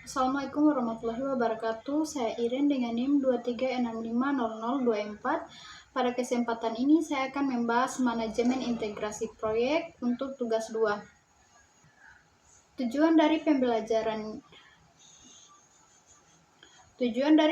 Assalamualaikum warahmatullahi wabarakatuh. Saya Iren dengan NIM 23650024. Pada kesempatan ini saya akan membahas manajemen integrasi proyek untuk tugas 2. Tujuan dari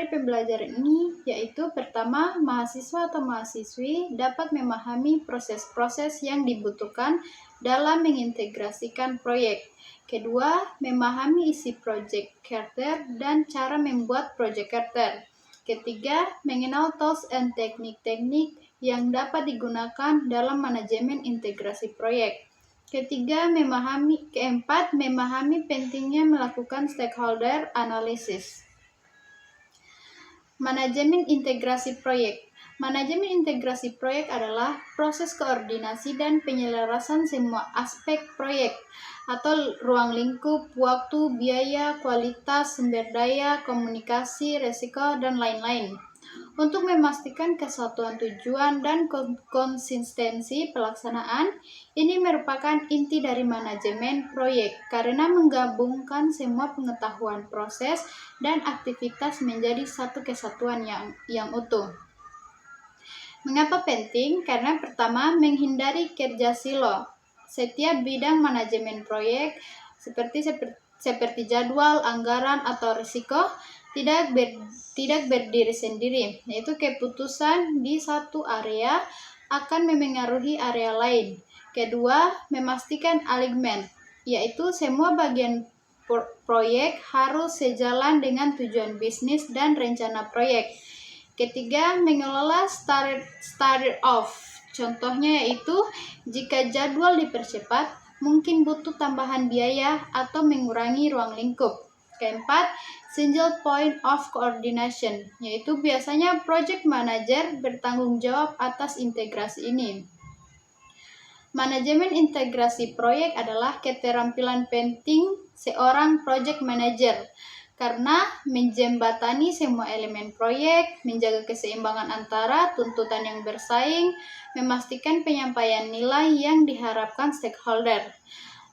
pembelajaran ini yaitu pertama, mahasiswa atau mahasiswi dapat memahami proses-proses yang dibutuhkan dalam mengintegrasikan proyek. Kedua, memahami isi project charter dan cara membuat project charter. Ketiga, mengenal tools and teknik-teknik yang dapat digunakan dalam manajemen integrasi proyek. Keempat, memahami pentingnya melakukan stakeholder analysis. Manajemen integrasi proyek. Manajemen integrasi proyek adalah proses koordinasi dan penyelarasan semua aspek proyek atau ruang lingkup, waktu, biaya, kualitas, sumber daya, komunikasi, resiko, dan lain-lain. Untuk memastikan kesatuan tujuan dan konsistensi pelaksanaan, ini merupakan inti dari manajemen proyek karena menggabungkan semua pengetahuan proses dan aktivitas menjadi satu kesatuan yang utuh. Mengapa penting? Karena pertama, menghindari kerja silo. Setiap bidang manajemen proyek seperti jadwal, anggaran, atau risiko tidak berdiri sendiri, yaitu keputusan di satu area akan memengaruhi area lain. Kedua, memastikan alignment, yaitu semua bagian proyek harus sejalan dengan tujuan bisnis dan rencana proyek. Ketiga, mengelola start off. Contohnya yaitu jika jadwal dipercepat, mungkin butuh tambahan biaya atau mengurangi ruang lingkup. Keempat, single point of coordination, yaitu biasanya project manager bertanggung jawab atas integrasi ini. Manajemen integrasi proyek adalah keterampilan penting seorang project manager karena menjembatani semua elemen proyek, menjaga keseimbangan antara tuntutan yang bersaing, memastikan penyampaian nilai yang diharapkan stakeholder.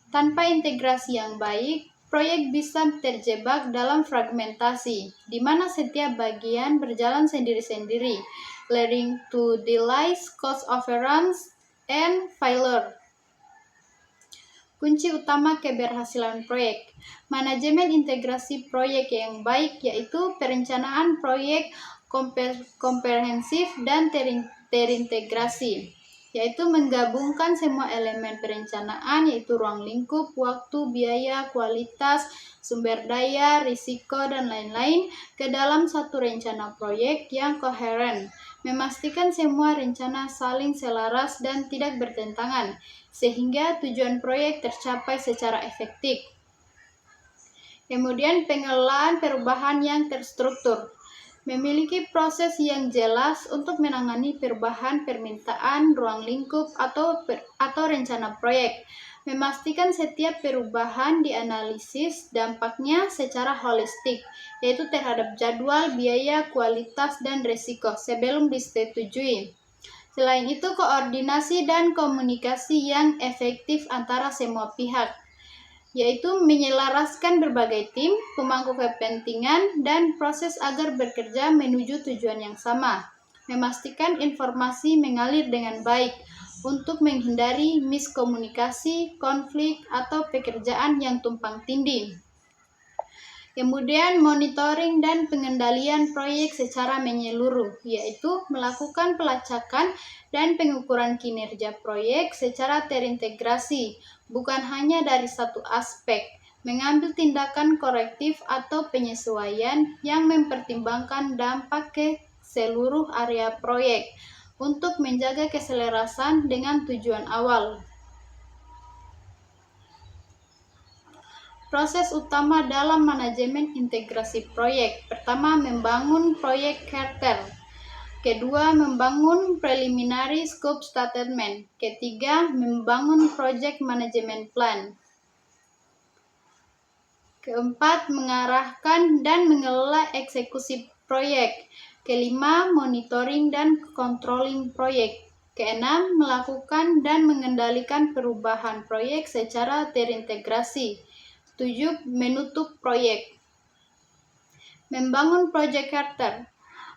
Tanpa integrasi yang baik, proyek bisa terjebak dalam fragmentasi, di mana setiap bagian berjalan sendiri-sendiri, leading to delays, cost overruns, and failure. Kunci utama keberhasilan proyek. Manajemen integrasi proyek yang baik yaitu perencanaan proyek komprehensif dan terintegrasi, yaitu menggabungkan semua elemen perencanaan yaitu ruang lingkup, waktu, biaya, kualitas, sumber daya, risiko, dan lain-lain ke dalam satu rencana proyek yang koheren. Memastikan semua rencana saling selaras dan tidak bertentangan, sehingga tujuan proyek tercapai secara efektif. Kemudian pengelolaan perubahan yang terstruktur. Memiliki proses yang jelas untuk menangani perubahan permintaan, ruang lingkup, atau rencana proyek. Memastikan setiap perubahan dianalisis dampaknya secara holistik, yaitu terhadap jadwal, biaya, kualitas, dan risiko sebelum disetujui. Selain itu, koordinasi dan komunikasi yang efektif antara semua pihak, yaitu menyelaraskan berbagai tim, pemangku kepentingan, dan proses agar bekerja menuju tujuan yang sama. Memastikan informasi mengalir dengan baik untuk menghindari miskomunikasi, konflik, atau pekerjaan yang tumpang tindih. Kemudian monitoring dan pengendalian proyek secara menyeluruh, yaitu melakukan pelacakan dan pengukuran kinerja proyek secara terintegrasi, bukan hanya dari satu aspek, mengambil tindakan korektif atau penyesuaian yang mempertimbangkan dampak ke seluruh area proyek untuk menjaga keselarasan dengan tujuan awal. Proses utama dalam manajemen integrasi proyek. Pertama, membangun proyek charter. Kedua, membangun preliminary scope statement. Ketiga, membangun project management plan. Keempat, mengarahkan dan mengelola eksekusi proyek. Kelima, monitoring dan controlling proyek. Keenam, melakukan dan mengendalikan perubahan proyek secara terintegrasi. 7. Menutup proyek. Membangun Project Charter.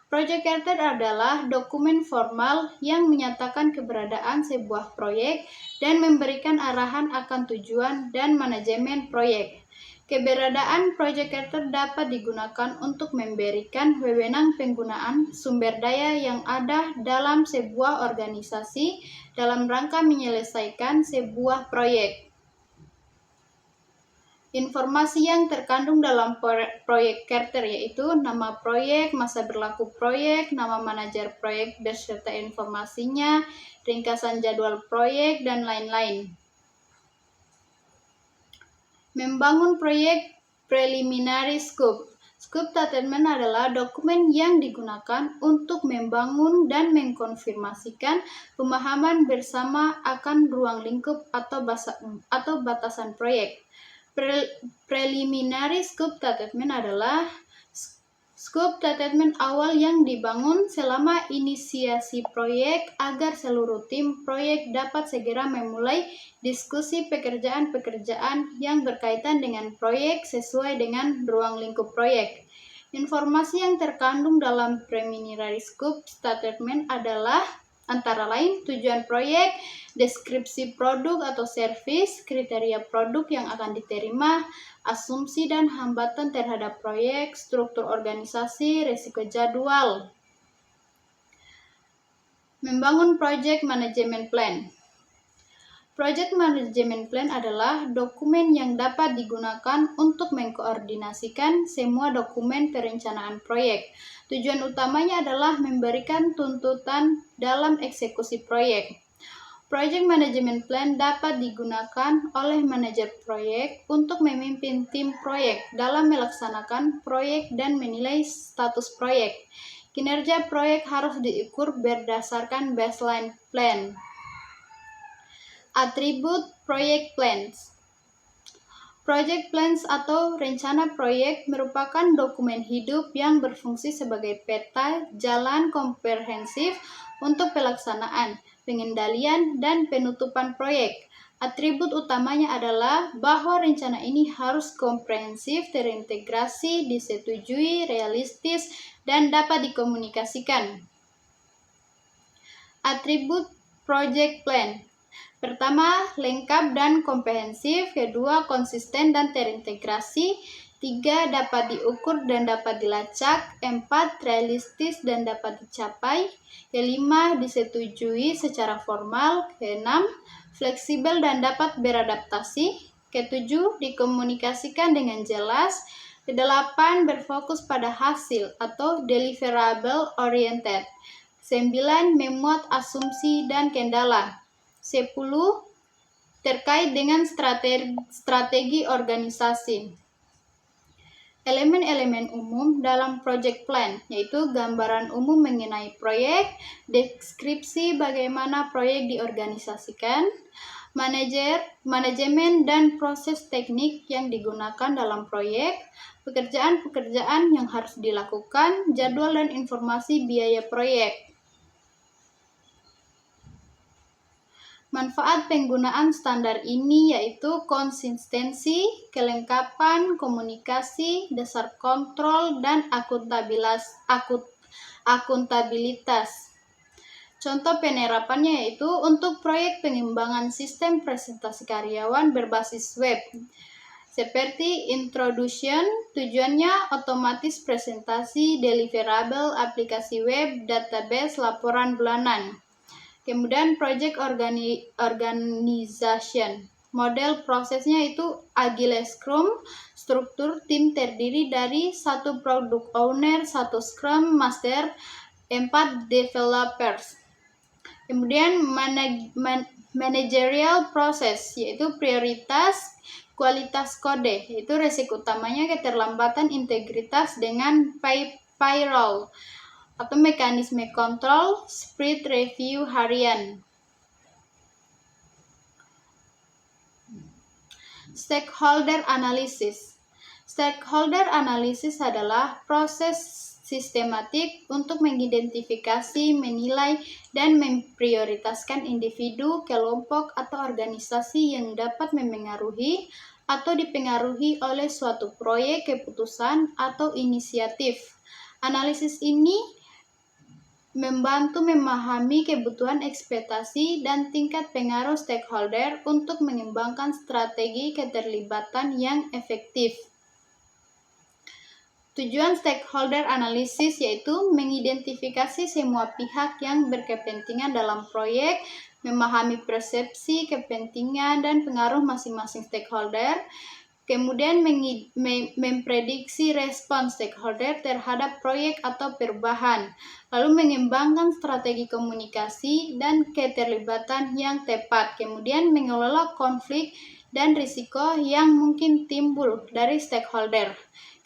Project Charter adalah dokumen formal yang menyatakan keberadaan sebuah proyek dan memberikan arahan akan tujuan dan manajemen proyek. Keberadaan Project Charter dapat digunakan untuk memberikan wewenang penggunaan sumber daya yang ada dalam sebuah organisasi dalam rangka menyelesaikan sebuah proyek. Informasi yang terkandung dalam proyek charter yaitu nama proyek, masa berlaku proyek, nama manajer proyek beserta informasinya, ringkasan jadwal proyek, dan lain-lain. Membangun proyek preliminary scope. Scope statement adalah dokumen yang digunakan untuk membangun dan mengkonfirmasikan pemahaman bersama akan ruang lingkup atau batasan proyek. Preliminary scope statement adalah scope statement awal yang dibangun selama inisiasi proyek agar seluruh tim proyek dapat segera memulai diskusi pekerjaan-pekerjaan yang berkaitan dengan proyek sesuai dengan ruang lingkup proyek. Informasi yang terkandung dalam preliminary scope statement adalah antara lain tujuan proyek, deskripsi produk atau servis, kriteria produk yang akan diterima, asumsi dan hambatan terhadap proyek, struktur organisasi, risiko jadwal. Membangun Project Management Plan. Project Management Plan adalah dokumen yang dapat digunakan untuk mengkoordinasikan semua dokumen perencanaan proyek. Tujuan utamanya adalah memberikan tuntutan dalam eksekusi proyek. Project Management Plan dapat digunakan oleh manajer proyek untuk memimpin tim proyek dalam melaksanakan proyek dan menilai status proyek. Kinerja proyek harus diukur berdasarkan baseline plan. Atribut Project Plans. Project Plans atau rencana proyek merupakan dokumen hidup yang berfungsi sebagai peta jalan komprehensif untuk pelaksanaan, pengendalian, dan penutupan proyek. Atribut utamanya adalah bahwa rencana ini harus komprehensif, terintegrasi, disetujui, realistis, dan dapat dikomunikasikan. Atribut Project Plan. Pertama, lengkap dan komprehensif. Kedua, konsisten dan terintegrasi. Tiga, dapat diukur dan dapat dilacak. Empat, realistis dan dapat dicapai. Kelima, disetujui secara formal. Keenam, fleksibel dan dapat beradaptasi. Ketujuh, dikomunikasikan dengan jelas. Kedelapan, berfokus pada hasil atau deliverable oriented. 9, memuat asumsi dan kendala. 10, terkait dengan strategi organisasi. Elemen-elemen umum dalam project plan yaitu gambaran umum mengenai proyek, deskripsi bagaimana proyek diorganisasikan, manajemen dan proses teknik yang digunakan dalam proyek, pekerjaan-pekerjaan yang harus dilakukan, jadwal dan informasi biaya proyek. Manfaat penggunaan standar ini yaitu konsistensi, kelengkapan, komunikasi, dasar kontrol, dan akuntabilitas. Contoh penerapannya yaitu untuk proyek pengembangan sistem presentasi karyawan berbasis web. Seperti introduction, tujuannya otomatis presentasi, deliverable, aplikasi web, database, laporan bulanan. Kemudian project organization. Model prosesnya itu Agile Scrum, struktur tim terdiri dari 1 product owner, 1 Scrum Master, 4 developers. Kemudian managerial process yaitu prioritas, kualitas kode, yaitu resiko utamanya keterlambatan integritas dengan payroll atau mekanisme kontrol, sprint review harian. Stakeholder analysis. Stakeholder analysis adalah proses sistematik untuk mengidentifikasi, menilai, dan memprioritaskan individu, kelompok, atau organisasi yang dapat memengaruhi atau dipengaruhi oleh suatu proyek, keputusan, atau inisiatif. Analisis ini membantu memahami kebutuhan, ekspektasi, dan tingkat pengaruh stakeholder untuk mengembangkan strategi keterlibatan yang efektif. Tujuan stakeholder analysis yaitu mengidentifikasi semua pihak yang berkepentingan dalam proyek, memahami persepsi, kepentingan, dan pengaruh masing-masing stakeholder, kemudian memprediksi respons stakeholder terhadap proyek atau perubahan, lalu mengembangkan strategi komunikasi dan keterlibatan yang tepat, kemudian mengelola konflik dan risiko yang mungkin timbul dari stakeholder.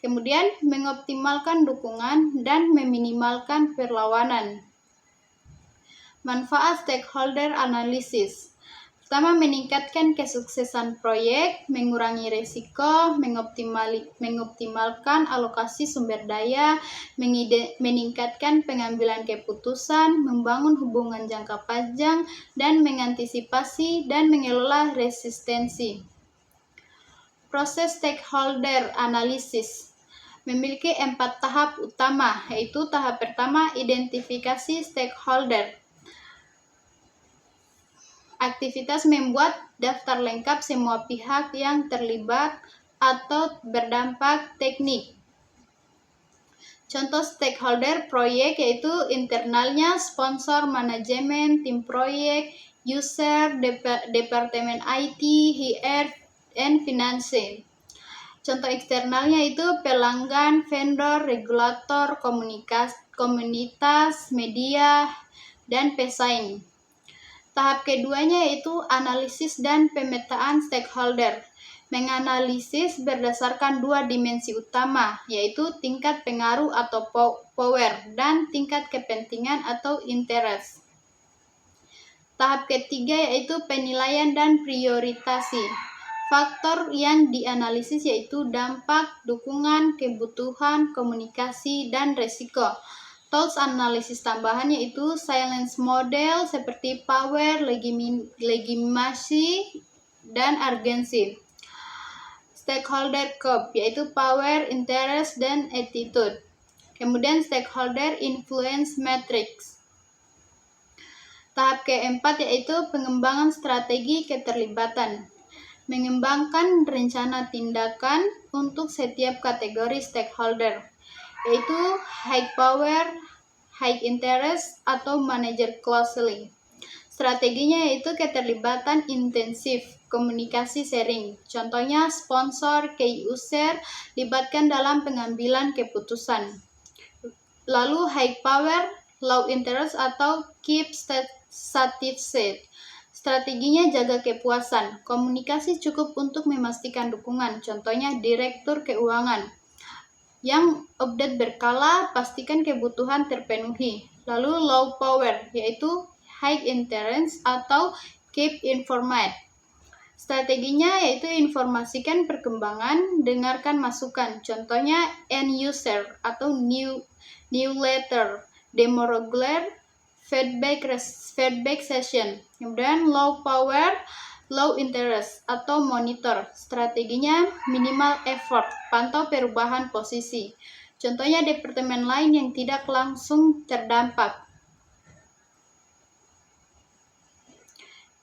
Kemudian mengoptimalkan dukungan dan meminimalkan perlawanan. Manfaat stakeholder analysis. Pertama, meningkatkan kesuksesan proyek, mengurangi risiko, mengoptimalkan alokasi sumber daya, meningkatkan pengambilan keputusan, membangun hubungan jangka panjang, dan mengantisipasi dan mengelola resistensi. Proses stakeholder analysis memiliki 4 tahap utama, yaitu tahap pertama, identifikasi stakeholder. Aktivitas membuat daftar lengkap semua pihak yang terlibat atau berdampak teknik. Contoh stakeholder proyek yaitu internalnya, sponsor, manajemen, tim proyek, user, departemen IT, HR, dan finance. Contoh eksternalnya itu pelanggan, vendor, regulator, komunitas, media, dan pesaing. Tahap keduanya yaitu analisis dan pemetaan stakeholder. Menganalisis berdasarkan 2 dimensi utama, yaitu tingkat pengaruh atau power dan tingkat kepentingan atau interest. Tahap ketiga yaitu penilaian dan prioritasi. Faktor yang dianalisis yaitu dampak, dukungan, kebutuhan, komunikasi, dan resiko. Tools analisis tambahan yaitu silence model seperti power, legitimasi, dan urgency. Stakeholder curve yaitu power, interest, dan attitude. Kemudian stakeholder influence matrix. Tahap keempat yaitu pengembangan strategi keterlibatan. Mengembangkan rencana tindakan untuk setiap kategori stakeholder, yaitu high power, high interest, atau manager closely. Strateginya yaitu keterlibatan intensif, komunikasi sharing. Contohnya sponsor, key user, libatkan dalam pengambilan keputusan. Lalu high power, low interest, atau keep satisfied. Strateginya jaga kepuasan, komunikasi cukup untuk memastikan dukungan, contohnya direktur keuangan. Yang update berkala, pastikan kebutuhan terpenuhi. Lalu low power, yaitu high interest atau keep informed. Strateginya yaitu informasikan perkembangan, dengarkan masukan, contohnya end user atau newsletter, demo regular, feedback session. Kemudian low power, low interest atau monitor. Strateginya minimal effort, pantau perubahan posisi. Contohnya departemen lain yang tidak langsung terdampak.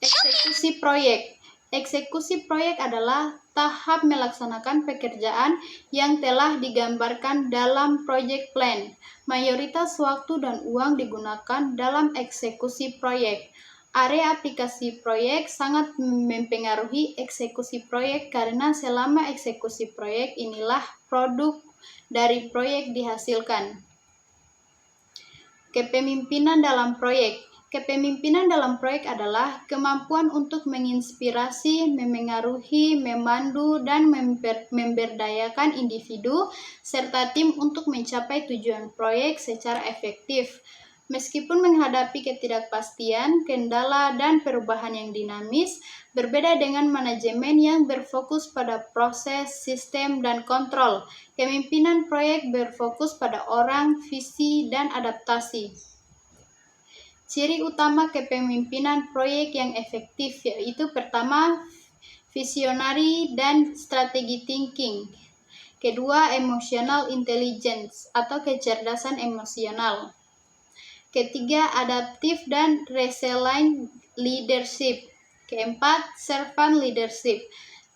Eksekusi proyek. Eksekusi proyek adalah tahap melaksanakan pekerjaan yang telah digambarkan dalam project plan. Mayoritas waktu dan uang digunakan dalam eksekusi proyek. Area aplikasi proyek sangat mempengaruhi eksekusi proyek karena selama eksekusi proyek inilah produk dari proyek dihasilkan. Kepemimpinan dalam proyek. Kepemimpinan dalam proyek adalah kemampuan untuk menginspirasi, memengaruhi, memandu, dan memberdayakan individu serta tim untuk mencapai tujuan proyek secara efektif. Meskipun menghadapi ketidakpastian, kendala, dan perubahan yang dinamis, berbeda dengan manajemen yang berfokus pada proses, sistem, dan kontrol. Kepemimpinan proyek berfokus pada orang, visi, dan adaptasi. Ciri utama kepemimpinan proyek yang efektif yaitu pertama, visionary dan strategi thinking. Kedua, emotional intelligence atau kecerdasan emosional. Ketiga, adaptive dan resilient leadership. Keempat, servant leadership.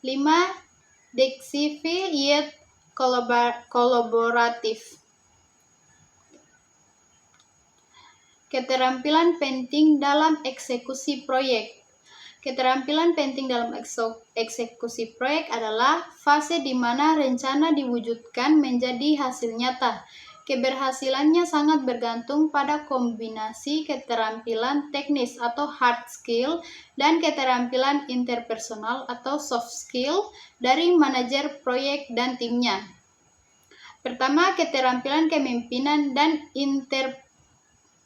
5, decisive yet kolaboratif. Keterampilan penting dalam eksekusi proyek. Keterampilan penting dalam eksekusi proyek adalah fase di mana rencana diwujudkan menjadi hasil nyata. Keberhasilannya sangat bergantung pada kombinasi keterampilan teknis atau hard skill dan keterampilan interpersonal atau soft skill dari manajer proyek dan timnya. Pertama, keterampilan kepemimpinan dan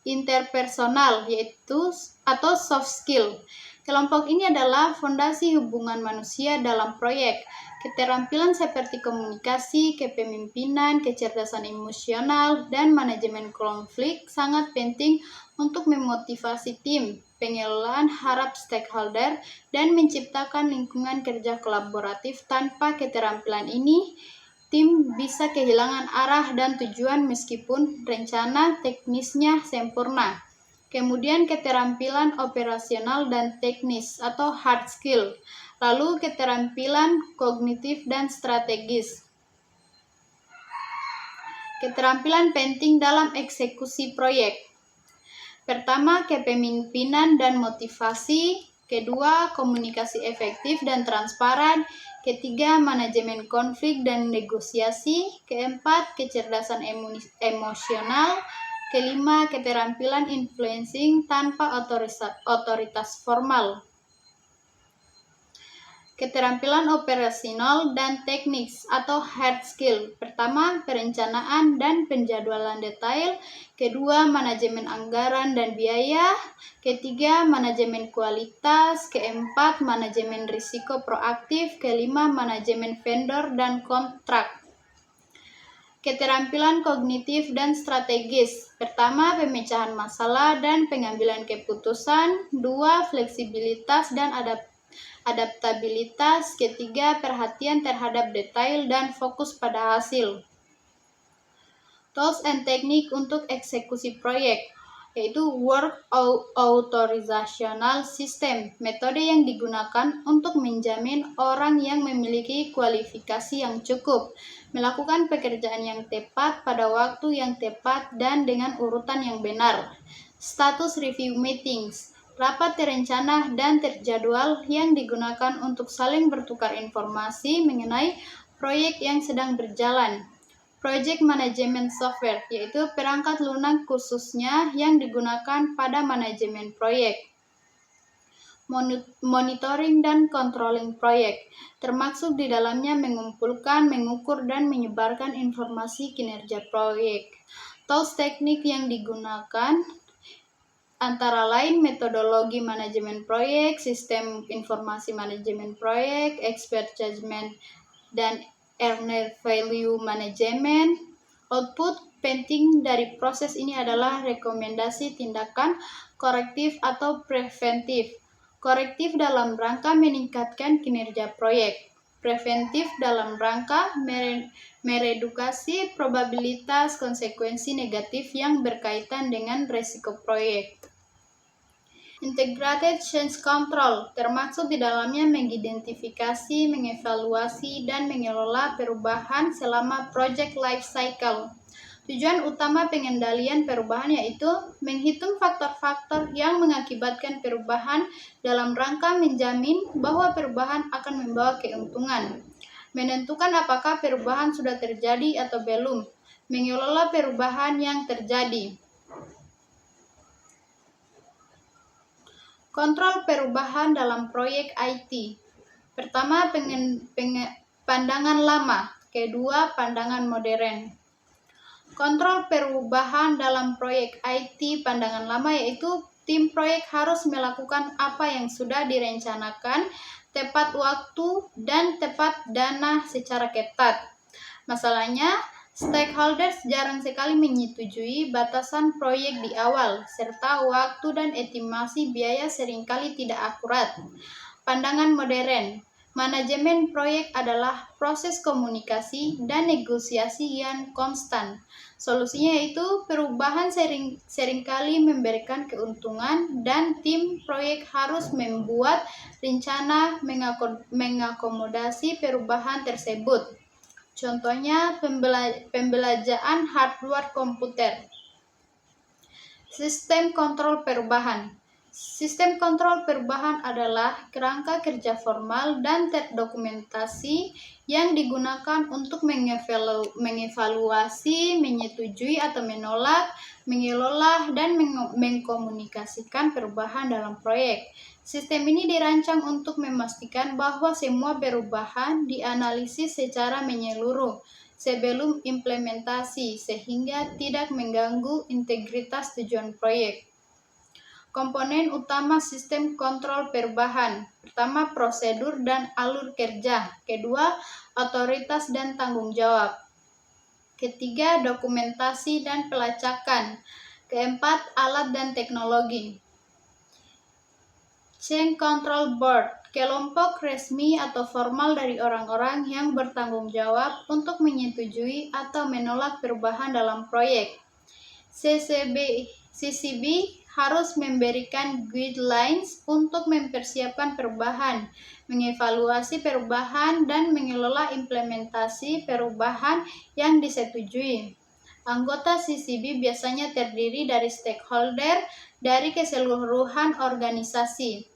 interpersonal yaitu atau soft skill. Kelompok ini adalah fondasi hubungan manusia dalam proyek. Keterampilan seperti komunikasi, kepemimpinan, kecerdasan emosional, dan manajemen konflik sangat penting untuk memotivasi tim, pengelolaan harap stakeholder, dan menciptakan lingkungan kerja kolaboratif. Tanpa keterampilan ini, tim bisa kehilangan arah dan tujuan meskipun rencana teknisnya sempurna. Kemudian keterampilan operasional dan teknis atau hard skill. Lalu keterampilan kognitif dan strategis. Keterampilan penting dalam eksekusi proyek. Pertama, kepemimpinan dan motivasi. Kedua, komunikasi efektif dan transparan. Ketiga, manajemen konflik dan negosiasi. Keempat, kecerdasan emosional. Kelima, keterampilan influencing tanpa otoritas formal. Keterampilan operasional dan teknis atau hard skill. Pertama, perencanaan dan penjadwalan detail. Kedua, manajemen anggaran dan biaya. Ketiga, manajemen kualitas. Keempat, manajemen risiko proaktif. Kelima, manajemen vendor dan kontrak. Keterampilan kognitif dan strategis. Pertama, pemecahan masalah dan pengambilan keputusan. Dua, fleksibilitas dan adaptabilitas. Ketiga, perhatian terhadap detail dan fokus pada hasil. Tools and teknik untuk eksekusi proyek, yaitu Work Authorizational System, metode yang digunakan untuk menjamin orang yang memiliki kualifikasi yang cukup, melakukan pekerjaan yang tepat pada waktu yang tepat dan dengan urutan yang benar. Status review meetings, rapat terencana dan terjadwal yang digunakan untuk saling bertukar informasi mengenai proyek yang sedang berjalan. Project Management Software, yaitu perangkat lunak khususnya yang digunakan pada manajemen proyek. Monitoring dan controlling proyek, termasuk di dalamnya mengumpulkan, mengukur, dan menyebarkan informasi kinerja proyek. Tools teknik yang digunakan antara lain metodologi manajemen proyek, sistem informasi manajemen proyek, expert judgment, dan earned value management. Output penting dari proses ini adalah rekomendasi tindakan korektif atau preventif. Korektif dalam rangka meningkatkan kinerja proyek. Preventif dalam rangka meredukasi probabilitas konsekuensi negatif yang berkaitan dengan risiko proyek. Integrated Change Control, termasuk di dalamnya mengidentifikasi, mengevaluasi, dan mengelola perubahan selama project life cycle. Tujuan utama pengendalian perubahan yaitu menghitung faktor-faktor yang mengakibatkan perubahan dalam rangka menjamin bahwa perubahan akan membawa keuntungan. Menentukan apakah perubahan sudah terjadi atau belum. Mengelola perubahan yang terjadi. Kontrol perubahan dalam proyek IT. Pertama, pandangan lama. Kedua, pandangan modern. Kontrol perubahan dalam proyek IT pandangan lama yaitu tim proyek harus melakukan apa yang sudah direncanakan, tepat waktu, dan tepat dana secara ketat. Masalahnya, stakeholders jarang sekali menyetujui batasan proyek di awal, serta waktu dan estimasi biaya seringkali tidak akurat. Pandangan modern. Manajemen proyek adalah proses komunikasi dan negosiasi yang konstan. Solusinya yaitu perubahan seringkali memberikan keuntungan dan tim proyek harus membuat rencana mengakomodasi perubahan tersebut. Contohnya pembelajaran hardware komputer. Sistem kontrol perubahan. Sistem kontrol perubahan adalah kerangka kerja formal dan terdokumentasi yang digunakan untuk mengevaluasi, menyetujui atau menolak, mengelola, dan mengkomunikasikan perubahan dalam proyek. Sistem ini dirancang untuk memastikan bahwa semua perubahan dianalisis secara menyeluruh sebelum implementasi sehingga tidak mengganggu integritas tujuan proyek. Komponen utama sistem kontrol perubahan. Pertama, prosedur dan alur kerja. Kedua, otoritas dan tanggung jawab. Ketiga, dokumentasi dan pelacakan. Keempat, alat dan teknologi. Change Control Board, kelompok resmi atau formal dari orang-orang yang bertanggung jawab untuk menyetujui atau menolak perubahan dalam proyek. CCB harus memberikan guidelines untuk mempersiapkan perubahan, mengevaluasi perubahan, dan mengelola implementasi perubahan yang disetujui. Anggota CCB biasanya terdiri dari stakeholder dari keseluruhan organisasi.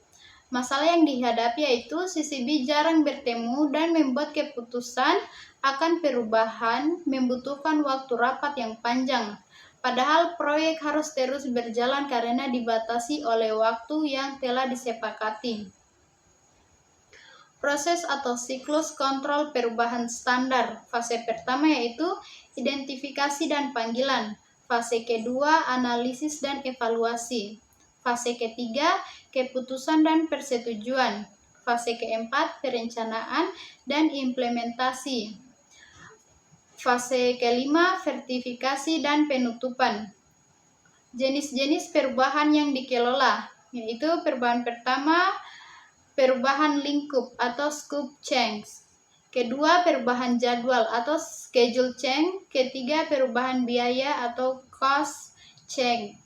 Masalah yang dihadapi yaitu CCB jarang bertemu dan membuat keputusan akan perubahan membutuhkan waktu rapat yang panjang. Padahal proyek harus terus berjalan karena dibatasi oleh waktu yang telah disepakati. Proses atau siklus kontrol perubahan standar. Fase pertama yaitu identifikasi dan panggilan. Fase kedua, analisis dan evaluasi. Fase ketiga, keputusan dan persetujuan. Fase keempat, perencanaan dan implementasi. Fase kelima, vertifikasi dan penutupan. Jenis-jenis perubahan yang dikelola, yaitu perubahan pertama, perubahan lingkup atau scope change. Kedua, perubahan jadwal atau schedule change. Ketiga, perubahan biaya atau cost change.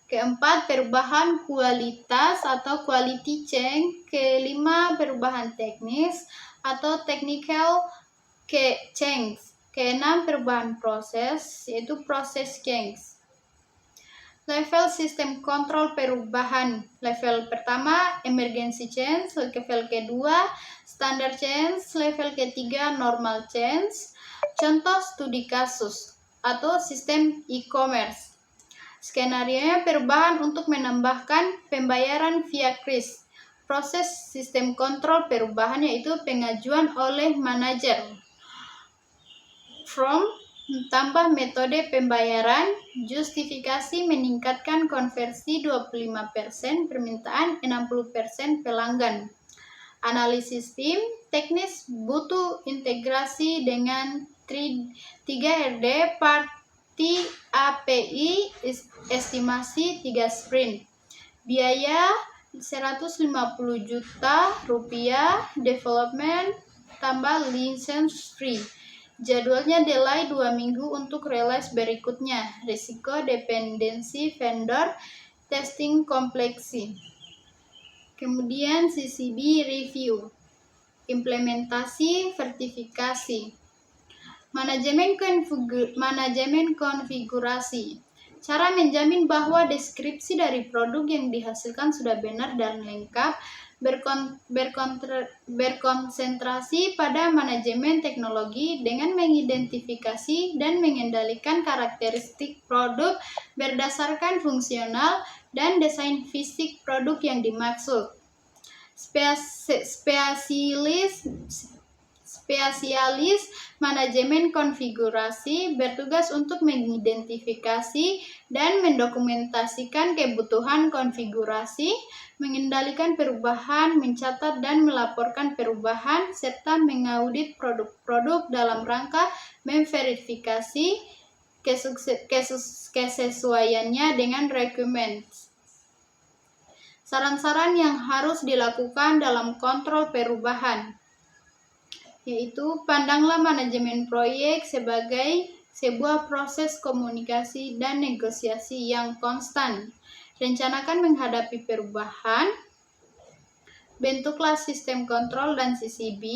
Keempat, perubahan kualitas atau quality change. Kelima, perubahan teknis atau technical change. Keenam, perubahan proses, yaitu process change. Level sistem kontrol perubahan. Level pertama, emergency change. Level kedua, standard change. Level ketiga, normal change. Contoh studi kasus atau sistem e-commerce. Skenario perubahan untuk menambahkan pembayaran via kris. Proses sistem kontrol perubahan yaitu pengajuan oleh manajer. From tambah metode pembayaran, justifikasi meningkatkan konversi 25%, permintaan 60% pelanggan. Analisis tim, teknis butuh integrasi dengan 3RD, Parti API, estimasi 3 sprint. Biaya 150 juta rupiah, development tambah license free. Jadwalnya delay 2 minggu untuk release berikutnya. Risiko dependensi vendor, testing kompleksi. Kemudian CCB review, implementasi, vertifikasi. Manajemen konfigurasi. Cara menjamin bahwa deskripsi dari produk yang dihasilkan sudah benar dan lengkap, berkonsentrasi pada manajemen teknologi dengan mengidentifikasi dan mengendalikan karakteristik produk berdasarkan fungsional dan desain fisik produk yang dimaksud. Spesialis manajemen konfigurasi bertugas untuk mengidentifikasi dan mendokumentasikan kebutuhan konfigurasi, mengendalikan perubahan, mencatat dan melaporkan perubahan, serta mengaudit produk-produk dalam rangka memverifikasi kesesuaiannya dengan requirements. Saran-saran yang harus dilakukan dalam kontrol perubahan, yaitu pandanglah manajemen proyek sebagai sebuah proses komunikasi dan negosiasi yang konstan. Rencanakan menghadapi perubahan, bentuklah sistem kontrol dan CCB,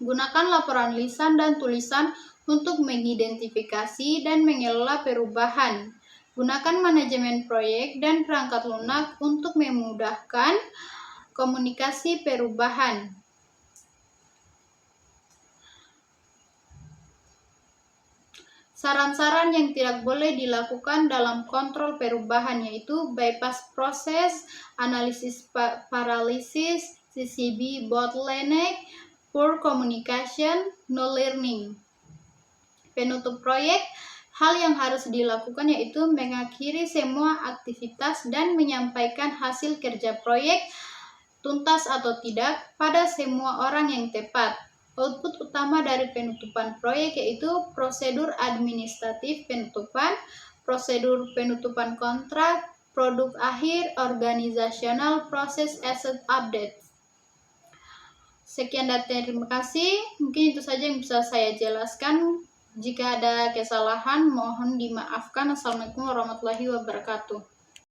gunakan laporan lisan dan tulisan untuk mengidentifikasi dan mengelola perubahan. Gunakan manajemen proyek dan perangkat lunak untuk memudahkan komunikasi perubahan. Saran-saran yang tidak boleh dilakukan dalam kontrol perubahan yaitu bypass proses, analisis paralisis, CCB bottleneck, poor communication, no learning. Penutup proyek, hal yang harus dilakukan yaitu mengakhiri semua aktivitas dan menyampaikan hasil kerja proyek tuntas atau tidak pada semua orang yang tepat. Output utama dari penutupan proyek yaitu prosedur administratif penutupan, prosedur penutupan kontrak, produk akhir, organizational process asset update. Sekian dan terima kasih. Mungkin itu saja yang bisa saya jelaskan. Jika ada kesalahan, mohon dimaafkan. Assalamualaikum warahmatullahi wabarakatuh.